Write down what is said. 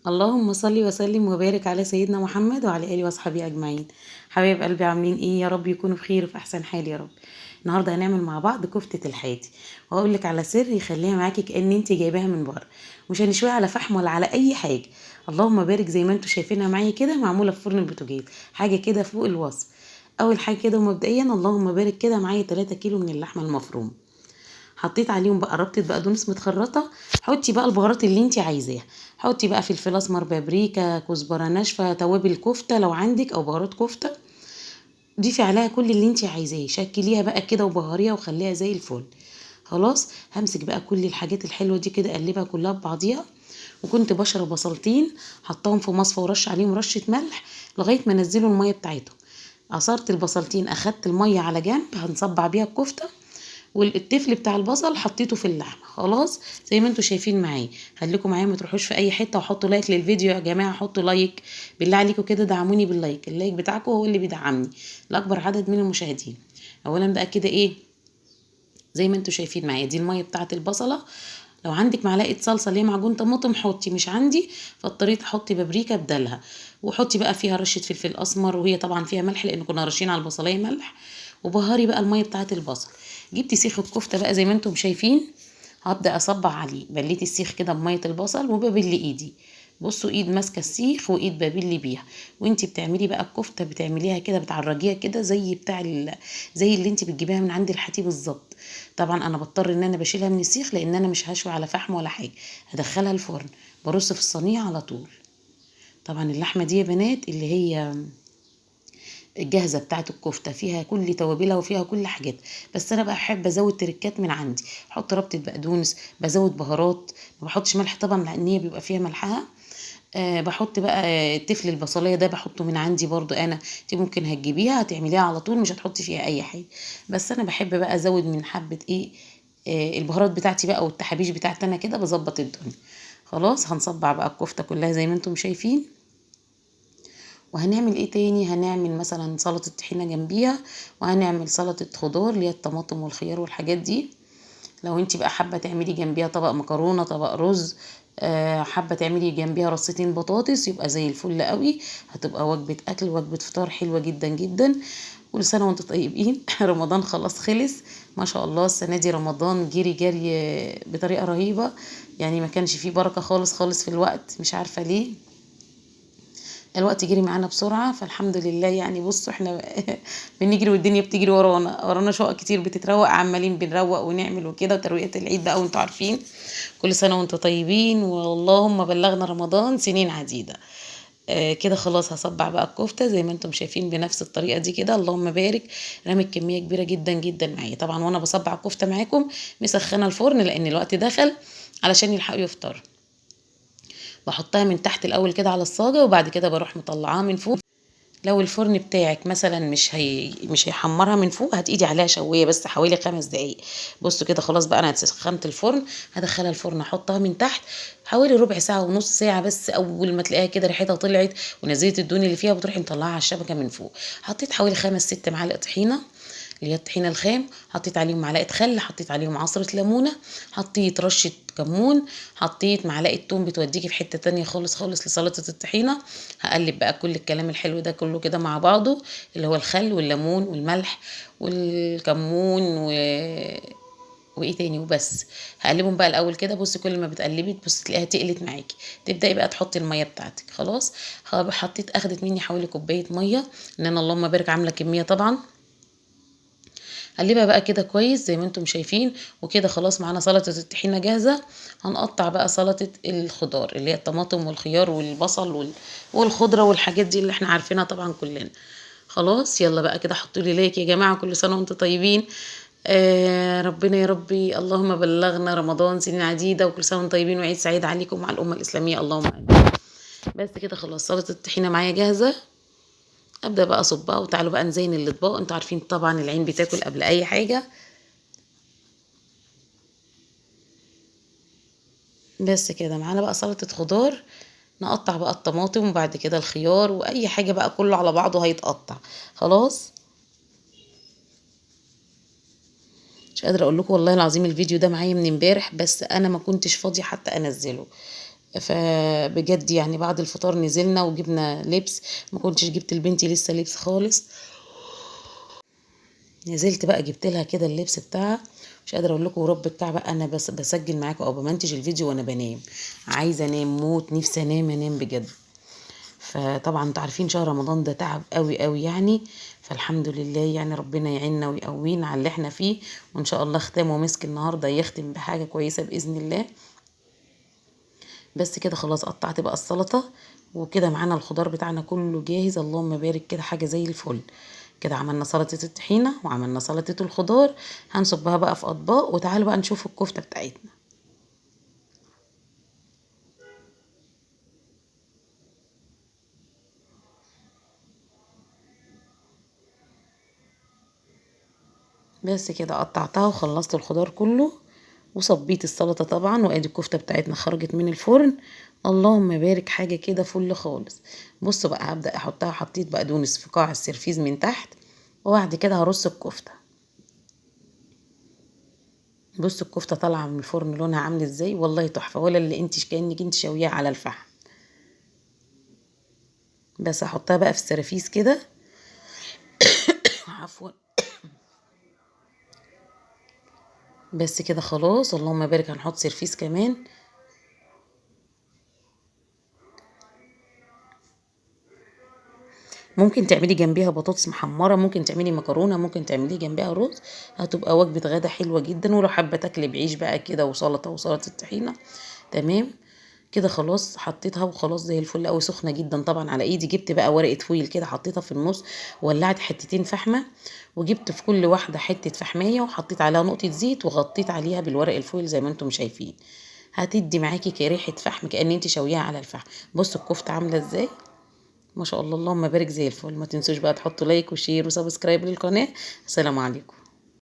اللهم صل وسلم وبارك على سيدنا محمد وعلى اله واصحابه اجمعين. حبايب قلبي عاملين ايه؟ يا رب يكونوا بخير وفي احسن حال يا رب. النهارده هنعمل مع بعض كفته الحاتي، وهقول لك على سر يخليها معاكي كأن انت جايباها من بره. مش هنشويها على فحم ولا على اي حاجه. اللهم بارك، زي ما انتوا شايفينها معايا كده، معموله في فرن البوتاجاز، حاجه كده فوق الوصف. اول حاجه كده ومبدئيا اللهم بارك كده معايا 3 كيلو من اللحمه المفرومه. حطيت عليهم بقى ربطة بقدونس متخرطة. حطي بقى البهارات اللي انت عايزاها. حطي بقى فلفل اسمر، بابريكا، كزبرة ناشفة، توابل كفتة لو عندك او بهارات كفتة. ضيفي عليها كل اللي انت عايزاه، شكليها بقى كده وبهاريها وخليها زي الفل. خلاص همسك بقى كل الحاجات الحلوة دي كده اقلبها كلها ببعضيها. وكنت بشر بصلتين، حطاهم في مصفى ورش عليهم رشة ملح لغاية ما نزلوا المية بتاعتهم. عصرت البصلتين، اخدت المية على جنب هنصبع بيها الكفتة. والتفل بتاع البصل حطيته في اللحمه. خلاص زي ما انتوا شايفين معايا. خليكم معايا ما تروحوش في اي حته، وحطوا لايك للفيديو يا جماعه، حطوا لايك بالله عليكم كده، دعموني باللايك. اللايك بتاعكم هو اللي بيدعمني لاكبر عدد من المشاهدين. اولا بقى كده ايه، زي ما انتوا شايفين معايا دي الميه بتاعه البصله. لو عندك معلقه صلصه اللي هي معجون طماطم حطي، مش عندي فاضطريت احط بابريكا بدلها. وحطي بقى فيها رشه فلفل اسمر، وهي طبعا فيها ملح لان كنا رشين على البصلايه ملح. وبهاري بقى الميه بتاعه البصل. جبت سيخ الكفته بقى زي ما انتم شايفين. هبدا اصبع عليه، بليت السيخ كده بميه البصل وببل ايدي. بصوا، ايد ماسكه السيخ وايد ببل بيها. وانتي بتعملي بقى الكفته بتعمليها كده، بتعرجيها كده زي زي اللي انتي بتجيبيها من عند الحتي بالظبط. طبعا انا بضطر ان انا بشيلها من السيخ لان انا مش هشوي على فحم ولا حاجه. هدخلها الفرن، برص في الصينيه على طول. طبعا اللحمه دي يا بنات اللي هي الجاهزه بتاعت الكفته فيها كل توابلها وفيها كل حاجات. بس انا بقى احب ازود تركات من عندي، احط ربطه بقدونس، بزود بهارات. ما بحطش ملح طبعا لان هي بيبقى فيها ملحها. بحط بقى تفل البصليه ده بحطه من عندي برضو انا. انت ممكن هتجيبيها هتعمليها على طول، مش هتحطي فيها اي حاجه. بس انا بحب بقى ازود من حبه ايه، البهارات بتاعتي بقى والتحابيش بتاعتي انا كده بظبط الدنيا. خلاص هنصبع بقى الكفته كلها زي ما انتم شايفين. وهنعمل ايه تاني؟ هنعمل مثلا سلطة طحينة جنبيها. وهنعمل سلطة خضار اللي هي الطماطم والخيار والحاجات دي. لو انت بقى حابة تعملي جنبيها طبق مكرونة، طبق رز، حابة تعملي جنبيها رصتين بطاطس، يبقى زي الفل قوي. هتبقى وجبة اكل، وجبة فطار حلوة جدا جدا. كل سنة وانتم طيبين. رمضان خلاص خلص. ما شاء الله السنة دي رمضان جري جري بطريقة رهيبة. يعني ما كانش فيه بركة خالص خالص في الوقت، مش عارفة ليه. الوقت جري معانا بسرعة، فالحمد لله. يعني بصوا احنا بنجري والدنيا بتجري ورانا شقق كتير بتتروق، عمالين بنروق ونعمل وكده، وترويقة العيد بقى وانتوا عارفين. كل سنة وانتوا طيبين، واللهم بلغنا رمضان سنين عديدة. كده خلاص هصبع بقى الكفتة زي ما انتم شايفين بنفس الطريقة دي كده. اللهم بارك. رمت كمية كبيرة جدا جدا معايا طبعا، وانا بصبع الكفتة معاكم مسخنة الفرن لان الوقت دخل علشان يلحقوا يفطروا. بحطها من تحت الاول كده على الصاجة، وبعد كده بروح مطلعاها من فوق. لو الفرن بتاعك مثلا مش هيحمرها من فوق، هتقيدي عليها شويه بس حوالي 5 دقايق. بصوا كده خلاص بقى انا سخنت الفرن. هدخلها الفرن احطها من تحت حوالي ربع ساعه ونص ساعه. بس اول ما تلاقيها كده ريحتها طلعت ونزلت الدهون اللي فيها، بتروحي مطلعها على الشبكه من فوق. حطيت حوالي 5 6 معالق طحينه اللي هي الطحينه الخام. حطيت عليهم معلقه خل، حطيت عليهم عصره ليمونه، حطيت رشه كمون، حطيت معلقه توم بتوديكي في حته تانية خالص خالص لسلطه الطحينه. هقلب بقى كل الكلام الحلو ده كله كده مع بعضه، اللي هو الخل والليمون والملح والكمون وايه تاني وبس. هقلبهم بقى الاول كده. بصي كل ما بتقلبي تبصي تلاقيها تقلت معاكي، تبداي بقى تحطي الميه بتاعتك. خلاص حطيت، اخدت مني حوالي كوبايه ميه، ان انا اللهم بارك عامله كميه طبعا. قلبها بقى كده كويس زي ما انتم شايفين. وكده خلاص معانا سلطة الطحينة جاهزة. هنقطع بقى سلطة الخضار اللي هي الطماطم والخيار والبصل والخضرة والحاجات دي اللي احنا عارفينها طبعا كلنا. خلاص يلا بقى كده حطوا لي لايك يا جماعة، كل سنة وانتم طيبين. ربنا يا ربي اللهم بلغنا رمضان سنين عديدة، وكل سنة وانتم طيبين وعيد سعيد عليكم مع الأمة الإسلامية، اللهم آمين. بس كده خلاص سلطة الطحينة معايا جاهزة. ابدا بقى اصبها، وتعالوا بقى نزين الاطباق. انتوا عارفين طبعا العين بتاكل قبل اي حاجه. بس كده معانا بقى سلطة خضار. نقطع بقى الطماطم وبعد كده الخيار واي حاجة بقى كله على بعضه هيتقطع. خلاص مش قادرة اقول لكم والله العظيم الفيديو ده معايا من امبارح، بس انا ما كنتش فاضية حتى انزله. فبجد يعني بعد الفطار نزلنا وجبنا لبس، ما كنتش جبت لبنتي لسه لبس خالص. نزلت بقى جبت لها كده اللبس بتاعها. مش قادره اقول لكم ورب الكعبه انا بس بسجل معاكم او بمنتج الفيديو وانا بنام، عايزه انام موت، نفسي انام بجد. فطبعا انتوا عارفين شهر رمضان ده تعب قوي قوي يعني. فالحمد لله يعني ربنا يعيننا ويقوينا على اللي احنا فيه، وان شاء الله ختام ومسك النهارده يختم بحاجه كويسه باذن الله. بس كده خلاص قطعت بقى السلطه، وكده معانا الخضار بتاعنا كله جاهز، اللهم بارك كده حاجه زي الفل. كده عملنا سلطه الطحينه وعملنا سلطه الخضار، هنصبها بقى في اطباق وتعالوا بقى نشوف الكفته بتاعتنا. بس كده قطعتها وخلصت الخضار كله وصبيت السلطة طبعا، وادي الكفتة بتاعتنا خرجت من الفرن، اللهم بارك حاجة كده فل خالص. بصوا بقى هبدأ احطها، حطيت بقدونس في قاع السرفيز من تحت، وبعد كده هرص الكفتة. بصوا الكفتة طالعة من الفرن لونها عامل ازاي، والله تحفة، ولا اللي انت كأنك انت شويها على الفحم. بس هحطها بقى في السرافيس كده. عفوا. بس كده خلاص اللهم بارك، هنحط سرفيس كمان. ممكن تعملي جنبيها بطاطس محمرة، ممكن تعملي مكرونة، ممكن تعملي جنبيها رز، هتبقى وجبة غدا حلوة جدا. ولو حابة تاكلي بعيش بقى كده وسلطة وسلطة الطحينة تمام. كده خلاص حطيتها وخلاص زي الفل قوي، سخنة جدا طبعا على ايدي. جبت بقى ورقة فويل كده حطيتها في النص، ولعت حتتين فحمة، وجبت في كل واحدة حتة فحمية وحطيت عليها نقطة زيت وغطيت عليها بالورق الفويل زي ما انتم شايفين. هتدي معاكي كريحة فحم كأن انت شويها على الفحم. بصوا الكفتة عاملة ازاي، ما شاء الله اللهم بارك زي الفل. ما تنسوش بقى تحطوا لايك وشير وسبسكرايب للقناة. السلام عليكم.